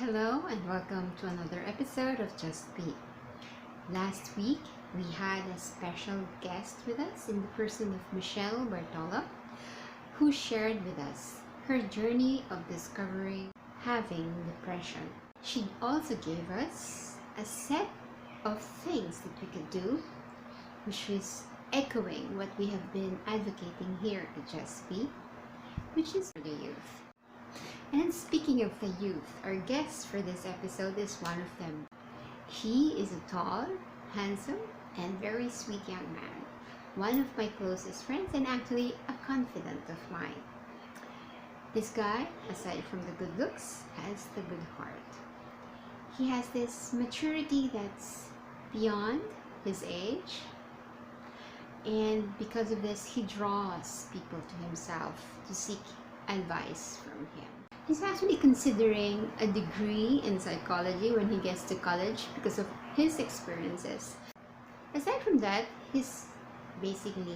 Hello and welcome to another episode of Just Be. Last week, we had a special guest with us in the person of Michelle Bartola, who shared with us her journey of discovering having depression. She also gave us a set of things that we could do, which is echoing what we have been advocating here at Just Be, which is for the youth. And speaking of the youth, our guest for this episode is one of them. He is a tall, handsome, and very sweet young man. One of my closest friends and actually a confidant of mine. This guy, aside from the good looks, has the good heart. He has this maturity that's beyond his age. And because of this, he draws people to himself to seek advice from him. He's actually considering a degree in psychology when he gets to college because of his experiences. Aside from that, he's basically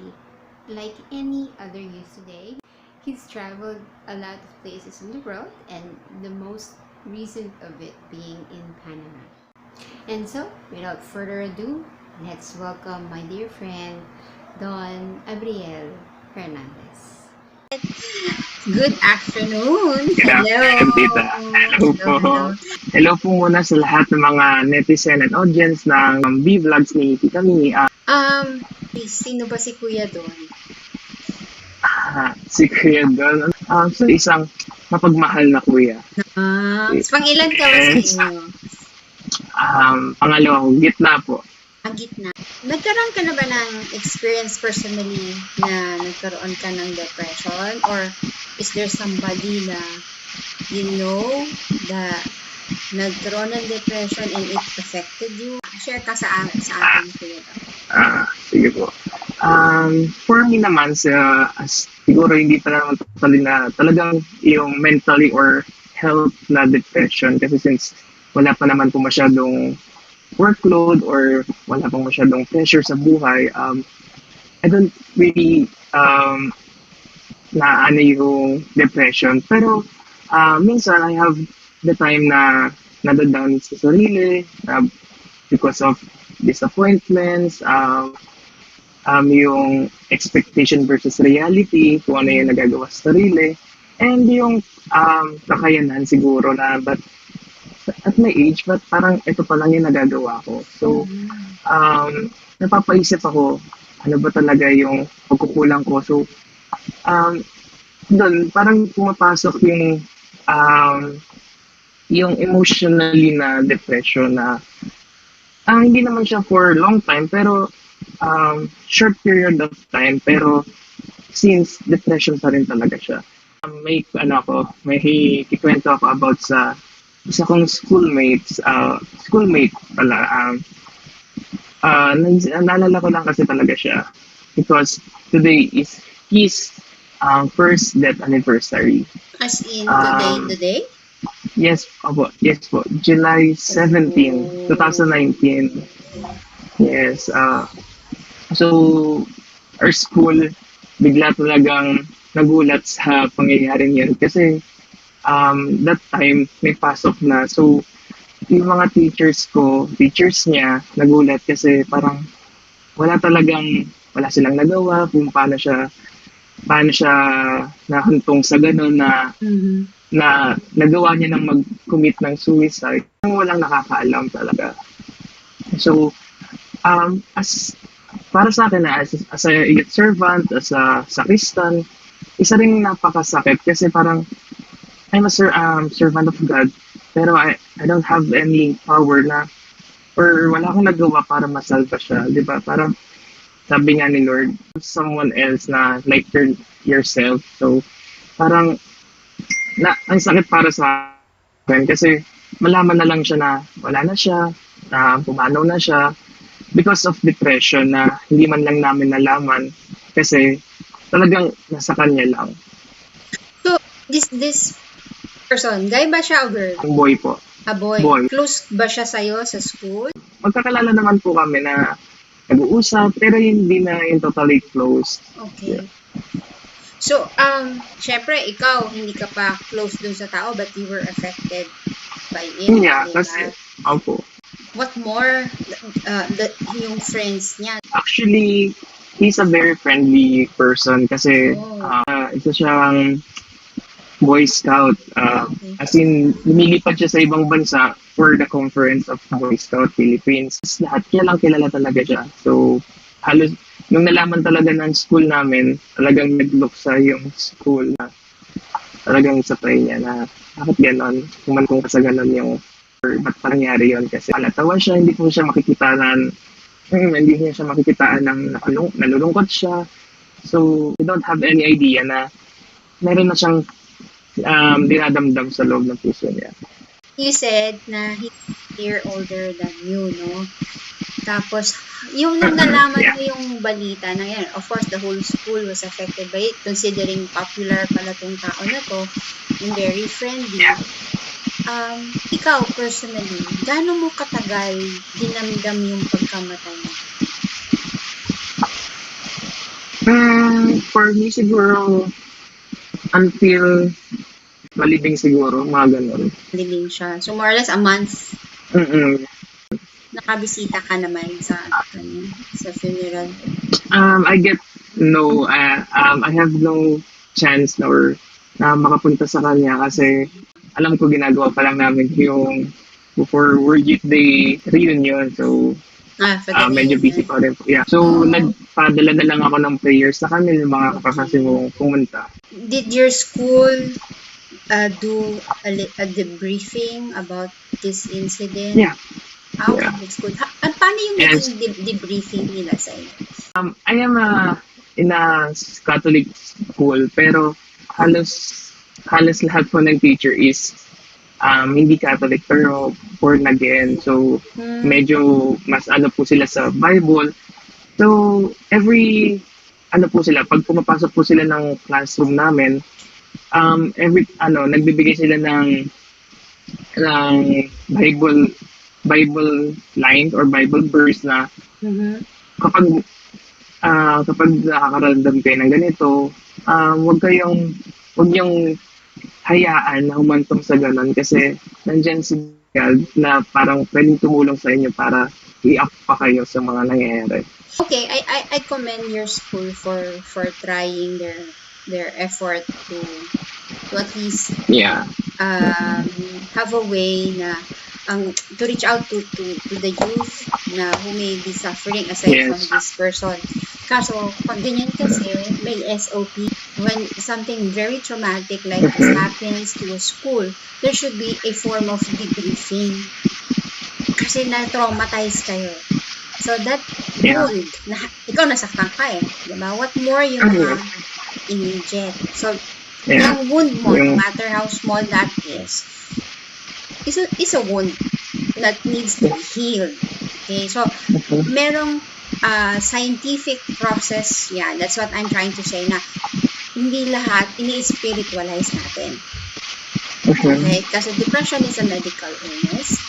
like any other youth today. He's traveled a lot of places in the world, and the most recent of it being in Panama. And so, without further ado, let's welcome my dear friend, Don Abriel Hernandez. Good afternoon! Hello! Tita. Hello po. Hello po muna sa lahat ng mga netizen and audience ng B-Vlogs ni Tita Mi. Sino ba si Kuya Don? Si Kuya Don. So, isang mapagmahal na kuya. Pang-ilan ka ba sa inyo? Pangalawa ko, gitna po. Ang gitna. Nagkaroon ka na ba ng experience personally na nagkaroon ka ng depression? Or is there somebody na you know that nagkaroon ng depression and it affected you? Share ka sa atin, Kuya Don. Sige po. For me naman, siguro hindi pa naman totally na talagang yung mentally or health na depression kasi since wala pa naman po masyadong workload or wala pang masyadong pressure sa buhay, I don't really na ano yung depression. Pero minsan I have the time na nadadown sa sarili because of disappointments, yung expectation versus reality, kung ano yung nagagawa sa sarili, and yung kakayanan siguro na but at my age, but parang ito pa lang yung nagagawa ko. So, napapaisip ako, ano ba talaga yung pagkukulang ko. So, doon, parang pumapasok yung emotionally na depression na hindi naman siya for long time, pero short period of time, pero since depression pa rin talaga siya. May kikwento ako about sa isa kong schoolmate pala. Naalala ko lang kasi talaga siya because today is his first death anniversary. As in today? Yes po. July 17, 2019. Yes. So, our school bigla talagang nagulat sa pangyayaring yun kasi that time may pasok na. So, yung mga teachers niya, nagulat kasi parang wala silang nagawa kung paano siya nahantong sa gano'n na nagawa niya ng mag-commit ng suicide. Walang nakakaalam talaga. So, para sa akin na as a youth servant, as a sakristan, isa rin napakasakit kasi parang I'm a servant of God, pero I don't have any power na or wala akong nagawa para masalva siya, di ba? Parang sabi nga ni Lord, someone else na like yourself. So parang ang sakit para sa akin kasi malaman na lang siya na wala na siya, na pumanaw na siya because of depression na hindi man lang namin nalaman kasi talagang nasa kanya lang. So, this person, guy ba siya o girl? Ang boy po. A boy. Boy. Close ba siya sa'yo sa school? Magkakalala naman po kami na nag-uusap pero hindi na yung totally close. Okay. So, syempre, ikaw, hindi ka pa close dun sa tao but you were affected buy-in, Yeah, di kasi, ba? opo. What more, yung friends niya? Actually, he's a very friendly person kasi Oh, isa siyang Boy Scout. okay. As in, lumilipad siya sa ibang bansa for the conference of Boy Scout Philippines. Lahat kilalang kilala talaga siya. So, halos, nung nalaman talaga ng school namin, talagang nagluksa yung school na talagang sa try niya na bakit ganon? Kung sa ganon yung or ba't pa nangyari yun? Kasi natawa siya, hindi po siya makikitaan hindi niya siya makikitaan ng nalulungkot siya. So, we don't have any idea na meron na siyang dinadamdam sa loob ng puso niya. You said na he's a year older than you, no? Tapos, yung nung nalaman mo yung balita na yan, of course, the whole school was affected by it, considering popular pala tong tao na to, and very friendly. Ikaw, personally, gaano mo katagal dinamdam yung pagkamatay mo? For me, siguro, until malibing siguro, mga ganun. Malibing siya. So, more or less, a month. Nakabisita ka naman sa funeral? I get I have no chance or makapunta sa kanya kasi alam ko ginagawa pa lang namin yung for World Youth Day reunion. So, medyo busy pa rin po. Yeah. So, nagpadala na lang ako ng prayers sa kanila, mga kapakasi mo pumunta. Did your school do a debriefing about this incident? Yeah. Okay, that's good. Paano yung naging debriefing nila sa inyo? I am in a Catholic school, pero halos lahat po ng teacher is hindi Catholic, pero born again. So, medyo mas po sila sa Bible. So, po sila, pag pumapasok po sila ng classroom namin, nagbibigay sila ng Bible line or Bible verse na kapag nakakaramdam kayo ng ganito, huwag yung hayaan na humantong sa ganon kasi nandyan si God na parang pwedeng tumulong sa inyo para i-up pa kayo sa mga nangyayari. Okay, I commend your school for trying their effort to at least have a way na to reach out to the youth na who may be suffering aside from this person. Kaso, pag ganyan kasi, may SOP. When something very traumatic like this happens to a school, there should be a form of debriefing. Kasi na-traumatize kayo. So that wound, ikaw nasaktan ka eh. Diba? What more yung mga immediate. So, yung wound mo, no matter how small that is a wound that needs to be healed. Okay, so merong scientific process yan. That's what I'm trying to say na hindi lahat ini-spiritualize natin. Okay, kasi depression is a medical illness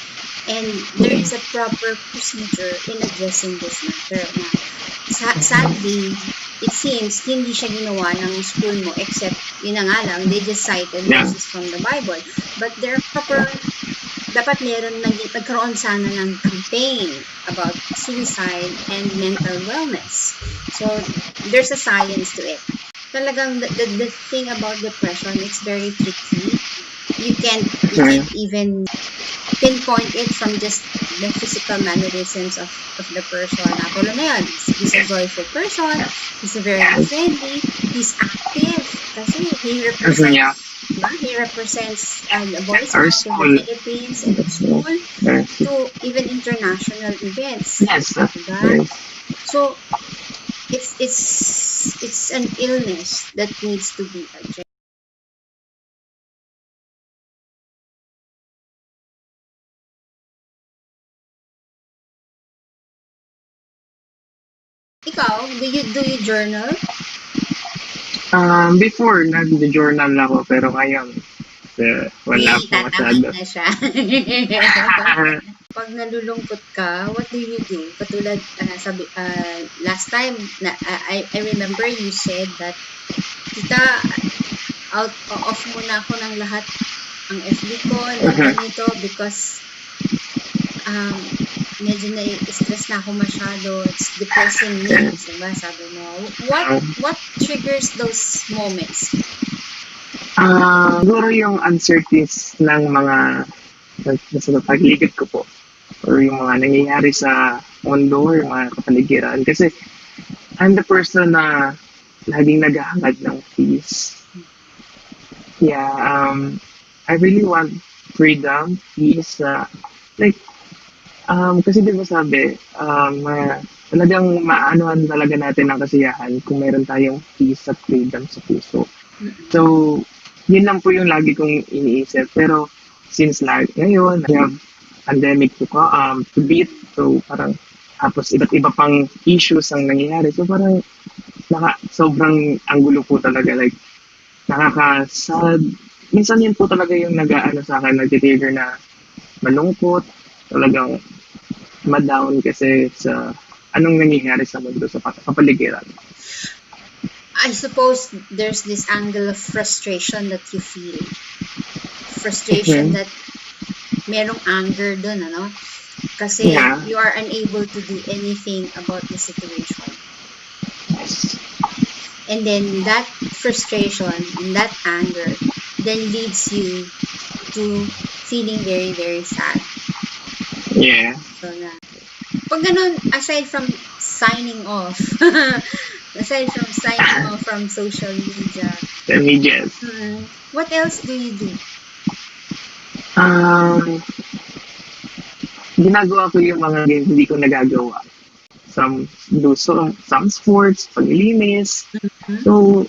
and there is a proper procedure in addressing this matter. Sadly, it seems hindi siya ginawa ng school mo except yun na nga lang, they just cited verses from the Bible. But there are proper dapat nagkaroon sana ng campaign about suicide and mental wellness. So, there's a science to it. Talagang the thing about depression, it's very tricky. You can't even pinpoint it from just the physical mannerisms of the person. Apollo na yan. He's a joyful person. He's a very friendly. He's active. Kasi he represents the Boy Scouts of the Philippines and the school to even international events. Yes. Diba? So, it's an illness that needs to be addressed. Ikaw, do you journal? Before, nag-journal ako, pero ngayon, wala po masyado. Na siya. Pag nalulungkot ka, what do you do? Katulad, last time, I remember you said that, Tita, off muna ako ng lahat ang FB ko, ganito, because medyo na-stress na ako masyado. It's depressing me, diba? Sabi mo, what triggers those moments? Siguro yung uncertainties ng mga sa paligid ko po or yung mga nangyayari sa mundo or yung mga kapaligiran. Kasi I'm the person na laging naghahangad ng peace. Yeah, I really want freedom, peace, kasi di ba sabi, talagang maanohan talaga natin ang kasiyahan kung meron tayong peace at freedom sa puso. So, yun lang po yung lagi kong iniisip. Pero, since ngayon, we have pandemic to beat. So, parang, tapos iba't iba pang issues ang nangyayari. So, parang, sobrang anggulo po talaga. Like, nakaka-sad. Minsan yun po talaga yung nag-aano sa akin, nag-trigger na malungkot. Talagang, ma-down kasi sa anong nangyayari sa mundo, sa kapaligiran. I suppose there's this angle of frustration that you feel. Frustration that merong anger dun, ano? Kasi you are unable to do anything about the situation. And then that frustration and that anger then leads you to feeling very, very sad. Yeah. So, pag ganun, aside from signing off, from social media, what else do you do? Ginagawa ko yung mga games hindi ko nagagawa. Some sports, paglilinis. So,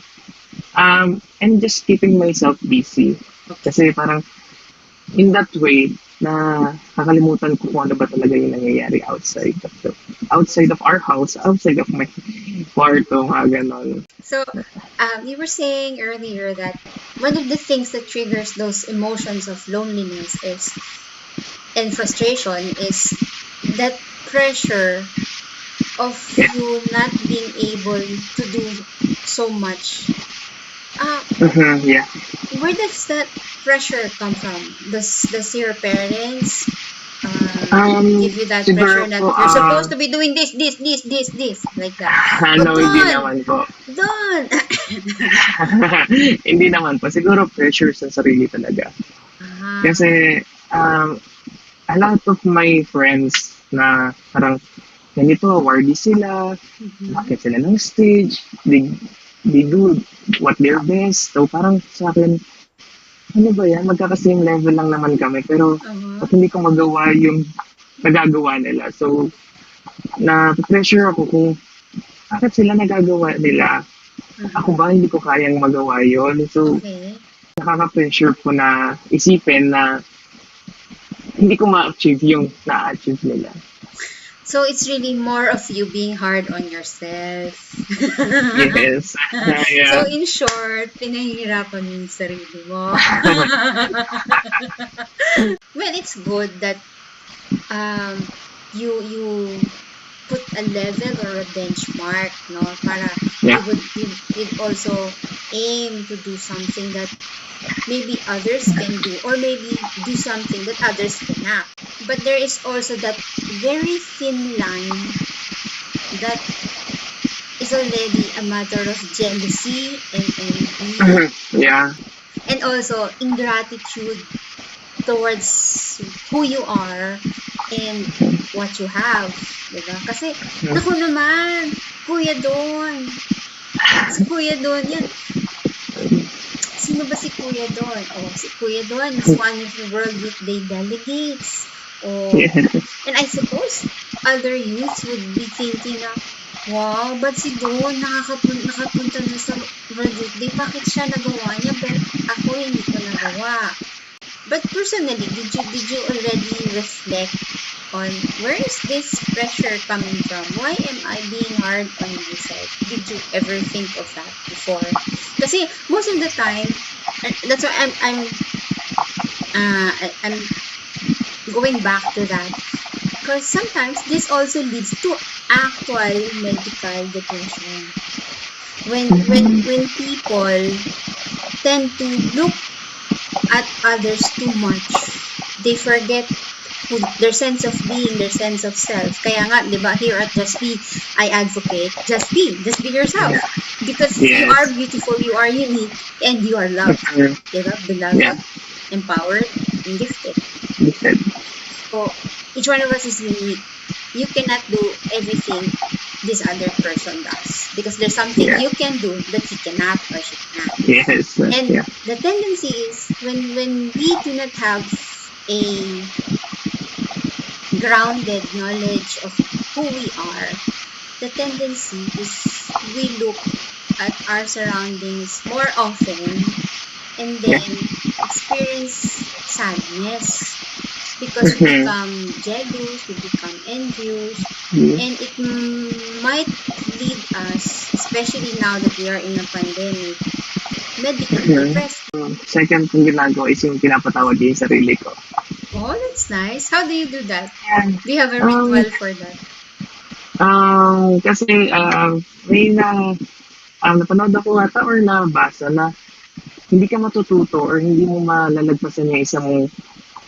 I'm just keeping myself busy. Kasi parang, in that way, na kakalimutan ko kung ano ba talaga yung nangyayari outside of our house, outside of my kwarto, mga ganon. So, you were saying earlier that one of the things that triggers those emotions of loneliness and frustration is that pressure of you not being able to do so much. Where does that pressure come from? Does your parents give you that pressure that you're supposed to be doing this, like that? No, hindi naman po. Don't! Hindi naman po. Siguro pressure sa sarili talaga. Kasi a lot of my friends na parang ganito, awardee sila, bakit sila ng stage, they do what their best. So parang sa akin, ano ba yan? Magkakasame level lang naman kami. Pero pag hindi ko magawa yung nagagawa nila. So, na-pressure ako kung bakit sila nagagawa nila. Ako ba hindi ko kayang magawa yon. So, nakaka-pressure ko na isipin na hindi ko ma-achieve yung na-achieve nila. So, it's really more of you being hard on yourself. Yes. Yeah. So, in short, pinahihirapan mo yung sarili mo. Well, it's good that you put a level or a benchmark, no? Para you'd also aim to do something that maybe others can do, or maybe do something that others cannot. But there is also that very thin line that is already a matter of jealousy and envy. Yeah. And also ingratitude towards who you are and what you have. Diba? Kasi, naku naman, kuya doon. Si kuya doon, yan. Sino ba si kuya doon? Oh, si kuya doon is one of the World Youth Day delegates. Oh, and I suppose other youths would be thinking na, wow, but si doon nakapunta na sa World Youth Day, bakit siya nagawa niya, pero ako hindi ko nagawa. But personally, did you already reflect on where is this pressure coming from? Why am I being hard on myself? Did you ever think of that before? Kasi most of the time, that's why I'm going back to that. Because sometimes this also leads to actual medical depression. When people tend to look at others too much. They forget their sense of being, their sense of self. Kaya nga, di ba, here at Just Be, I advocate, just be yourself. Yeah. Because you Yes. are beautiful, you are unique, and you are loved. Di ba? Beloved, Yeah. empowered, and gifted. Listen. So, each one of us is unique. You cannot do everything this other person does. Because there's something Yeah. you can do that he cannot or she cannot. Yes. And Yeah. the tendency is when we do not have a grounded knowledge of who we are, the tendency is we look at our surroundings more often and then experience sadness because we Mhm. become jealous, we become envious, Mhm. and it might lead us, especially now that we are in a pandemic, medically Mhm. depressed. Second kong ginagawa is yung pinapatawad yung sarili ko. Oh, that's nice. How do you do that? Yan. Do you have a ritual for that? Kasi may napanood ako ata or nabasa na hindi ka matututo or hindi mo malalagpasan yung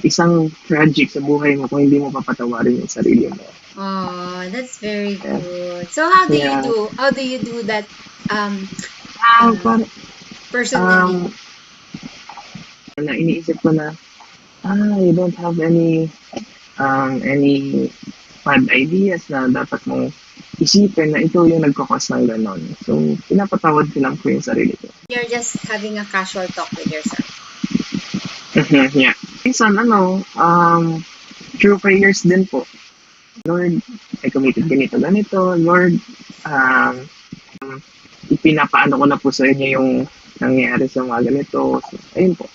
isang tragic sa buhay mo kung hindi mo papatawarin yung sarili mo. Oh, that's very Yeah. good. So how do you Yeah. do that Parang, personally? na iniisip ko na, you don't have any bad ideas na dapat mong isipin na ito yung nagkakos ng ganon. So, pinapatawad ko lang po yung sarili ko. You're just having a casual talk with yourself. Yeah. Minsan, through prayers din po. Lord, I committed ganito. Lord, ipinapaano ko na po sa inyo yung nangyayari sa mga ganito. So, ayun po.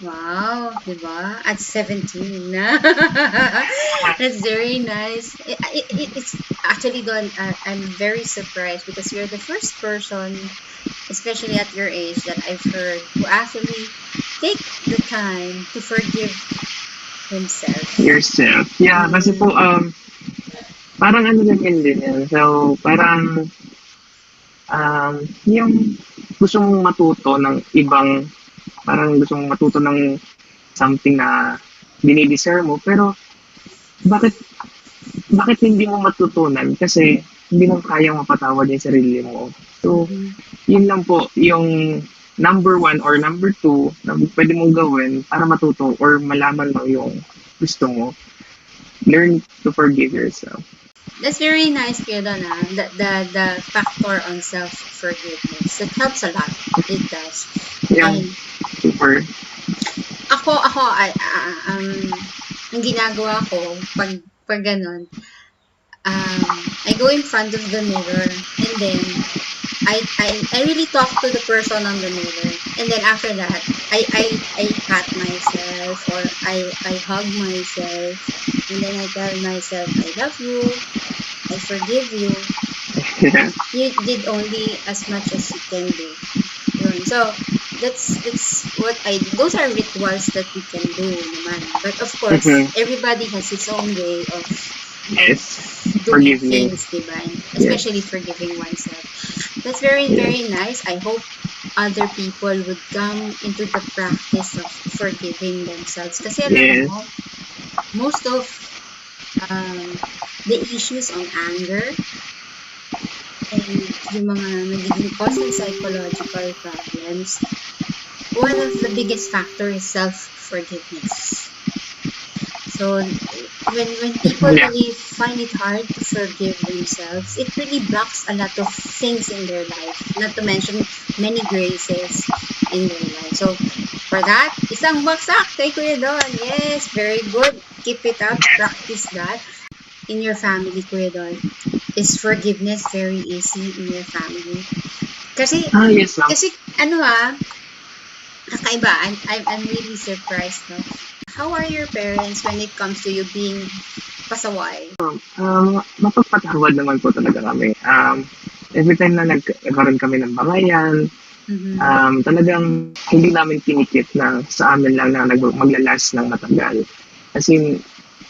Wow, diba? At 17 na. That's very nice. It's actually I'm very surprised because you're the first person, especially at your age, that I've heard who actually take the time to forgive himself. Yourself. Yeah, kasi po, parang ano din yan. So, parang, yung gusto mong matuto ng ibang, parang gusto mong matuto ng something na dinideserve mo, pero bakit hindi mo matutunan? Kasi hindi mo kayang mapatawad yung sarili mo. So, yun lang po, yung number 1 or number 2 na pwede mong gawin para matuto or malaman mo yung gusto mo. Learn to forgive yourself. That's very nice, Kuya Don, the factor on self-forgiveness. It helps a lot. It does. Yeah, And super. ako, ang ginagawa ko pag ganun, I go in front of the mirror and then I really talk to the person on the mirror, and then after that I pat myself or I hug myself, and then I tell myself I love you, I forgive you. Yeah. You did only as much as you can do. Yun. So that's what I do. Those are rituals that we can do naman. But of course, everybody has his own way of Yes. doing Forgiving. things, diba? Especially forgiving oneself. That's very, very nice. I hope other people would come into the practice of forgiving themselves. Kasi alam mo, most of the issues on anger and yung mga nagiging cause ng psychological problems, one of the biggest factors is self-forgiveness. So when people really find it hard to forgive themselves, it really blocks a lot of things in their life, not to mention many graces in their life. So for that, isang baksak kay Kuya Don. Yes, very good. Keep it up. Practice that in your family, Kuya Don. Is forgiveness very easy in your family? Kasi, Yes, ma'am. kasi kakaiba. I'm really surprised, no? How are your parents when it comes to you being pasaway? Mapagpatawad naman po talaga kami. Every time na nagkaroon kami ng bangayan, talagang hindi namin tinikit na sa amin lang na maglalas ng matagal. As in,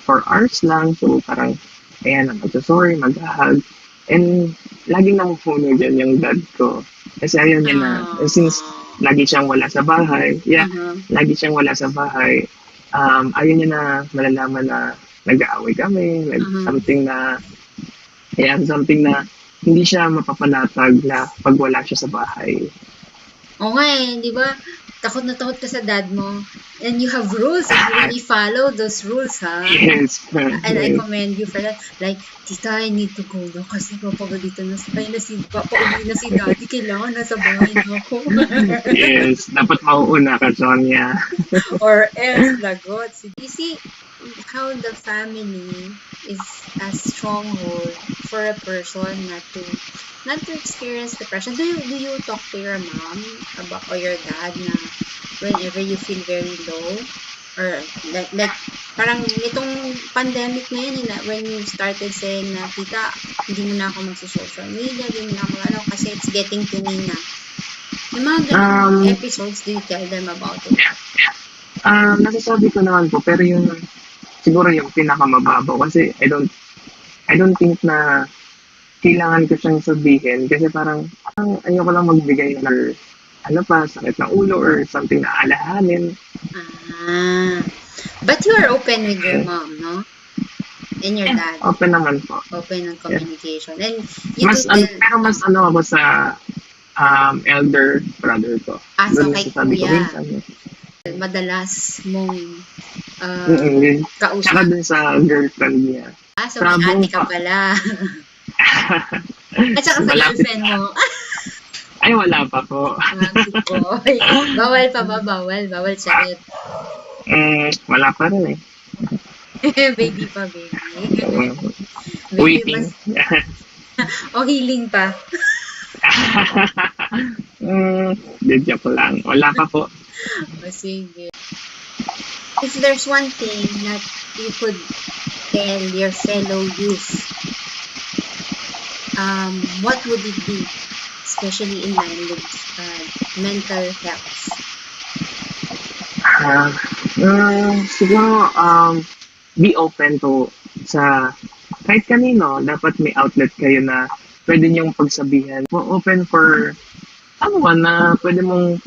for hours lang, so parang, ayan, magsasorry, mag-hug. And laging namupuno dyan yung dad ko. Kasi ayaw niya na, since lagi siyang wala sa bahay. Yeah, Uh-huh. lagi siyang wala sa bahay. Ayaw niya na malalaman na nag-aaway kami, Uh-huh. something na hindi siya mapapanatag na pag wala siya sa bahay. Oo nga di ba? Takot na takot ka sa dad mo. And you have rules and you really follow those rules, ha? Yes. And I commend you for that. Like, tita, I need to go na kasi papagalitan na pauwi na si daddy. Kailangan nasa bahay na ako. Yes, dapat mauuna ka, Sonia. Or else, lagot. You see how the family is a stronghold for a person not to experience depression. Do you talk to your mom about or your dad na whenever you feel very low or like parang nitong pandemic na yun when you started saying na tita hindi mo na ako magso-social media, hindi mo na ako kasi it's getting to me na. Yung mga ganun episodes, do you tell them about it? Nasasabi ko naman po, pero siguro yung pinakamababaw kasi I don't think na kailangan ko siyang sabihin kasi parang ayoko lang magbigay ng sakit ng ulo or something na alahanin. But you are open with your mom, no? And your dad. Open naman po. Open ang communication. And pero mas ako sa elder brother ko. So kay kuya. Minsan, madalas mong kausap. Saka dun sa girlfriend niya. So may ate ka pala. At saka sa girlfriend mo. Ay, wala pa po. Bawal pa ba? Bawal sakit. Wala pa rin Baby pa, baby. Waiting. O healing pa. Joke lang. Wala pa po. Sige. If there's one thing that you could tell your fellow youth, what would it be? Especially in line with mental health. Siguro, be open to sa kahit kanino. Dapat may outlet kayo na pwede niyong pagsabihan. Open for na pwede mong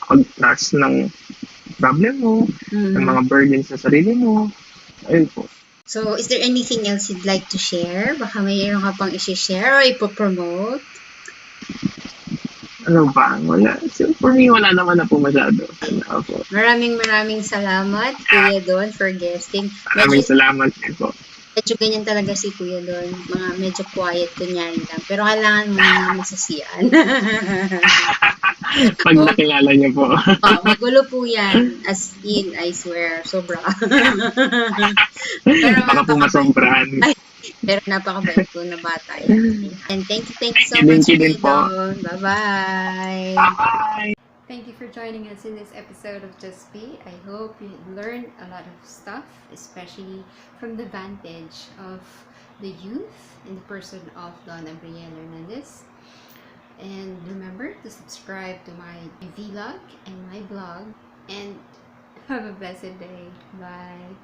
pag-trust ng problem mo, ng mga burdens sa sarili mo. Ayun po. So, is there anything else you'd like to share? Baka mayroon ka pang i-share o ipopromote? Ano ba? Wala. So, for me, wala naman na po masyado. Maraming salamat, Kuya Don, for guesting. Maraming salamat po. Medyo ganyan talaga si Kuya Don. Medyo quiet, kunyari lang. Pero kailangan mo na masasiyan. Pag nakilala niyo po. Magulo po yan. As in, I swear. Sobra. Pero baka po masobrahan. Pero napakabait po na bata. And thank you so much, Kuya Don. Bye-bye. Bye-bye. Thank you for joining us in this episode of Just Be. I hope you learned a lot of stuff, especially from the vantage of the youth in the person of Donna Brielle Hernandez. And remember to subscribe to my vlog and my blog. And have a blessed day. Bye.